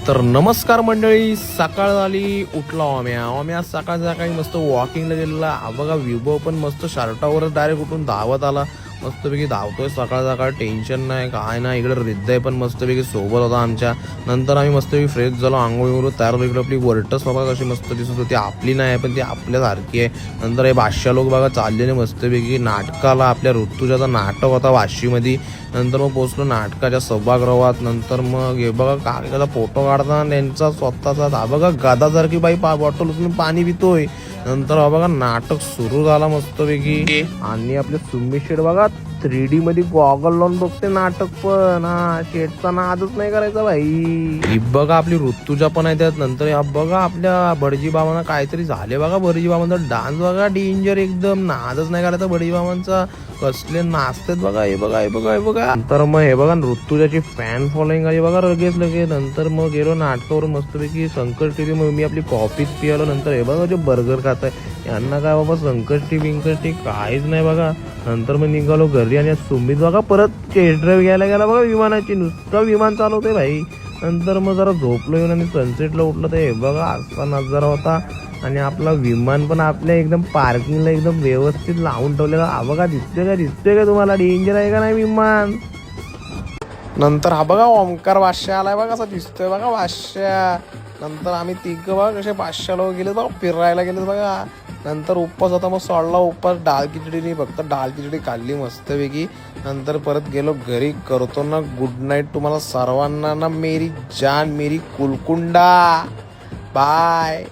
तर नमस्कार मंडळी, सकाळ झाली, उठला ओम्या सकाळ सकाळी मस्त वॉकिंगला गेलेला. बघा विभव पण मस्त शर्टावरच डायरेक्ट उठून धावत आला. मस्तपैकी धावतोय सकाळ सकाळ, टेन्शन नाही काय नाही. इकडे हृदय पण मस्तपैकी सोबत होता आमच्या. नंतर आम्ही मस्तपैकी फ्रेश झालो, आंघोळीवर तयार होतो. इकडे आपली वर्टस बघा कशी मस्त दिसत होती. आपली नाही पण ती आपल्यासारखी आहे. नंतर हे भाष्या लोक बघा चाललेले मस्तपैकी नाटकाला. आपल्या ऋतुजाचा नाटक होता वाशीमध्ये. नंतर मग पोचलो नाटकाच्या सभागृहात. नंतर मग हे बघा काकाचा फोटो काढताना त्यांचा स्वतःचा बघा गादासारखी बाई बॉटल उचलून पाणी पितोय. नंतर हा बघा नाटक सुरू झाला मस्तपैकी. आणि आपले सुम्मी शेठ बघा 3D मध्ये गॉगल लावून बघते नाटक. पण हा शेठचा नादच नाही करायचा भाई. ही बघा आपली ऋतुजा पण आहे त्यात. नंतर हा बघा आपल्या बडजी बाबांना काहीतरी झाले बघा. बडजी बाबांचा डान्स बघा डेंजर एकदम. नादच नाही करायचा बडजी बाबांचा. कसले नाचतात बघा. हे बघा हे बघा हे बघा. नंतर मग हे बघा ऋतुजाची फॅन फॉलोईंग आली बघा लगेच. नंतर मग गेलो नाटकावर मस्तपैकी. संकट टीव्ही मग मी आपली कॉफीच पियालो. नंतर हे बघा जे बर्गर खात आहे यांना काय बाबा संकष्टी बिंकष्टी काहीच नाही बघा. नंतर मग निघालो घरी. आणि सुमित बघा परत टेस्ट ड्राईव्ह घ्यायला गेला बघा विमानाची. नुसतं विमान चालवते भाई. नंतर मग जरा झोपलो येऊन आणि सनसेटला उठलं. तर हे बघा असा नजारा होता. आणि आपला विमान पण आपल्या एकदम पार्किंगला एकदम व्यवस्थित लावून ठेवलेला. हा बघा दिसतोय का तुम्हाला? डेंजर आहे का नाही विमान? नंतर हा बघा ओमकार भाष्या आलाय बघा. असं दिसतोय बघा भाष्या. नंतर आम्ही तिघं बघा कसे 500 लोक गेले बघा फिरायला गेले बघा. नंतर उपवास होता मग सोडला उपवास. डाळ खिचडी फक्त डाळ खिचडी खाल्ली मस्तपैकी. नंतर परत गेलो घरी. करतो ना गुड नाईट तुम्हाला सर्वांना ना. मेरी जान मेरी कुलकुंडा. बाय.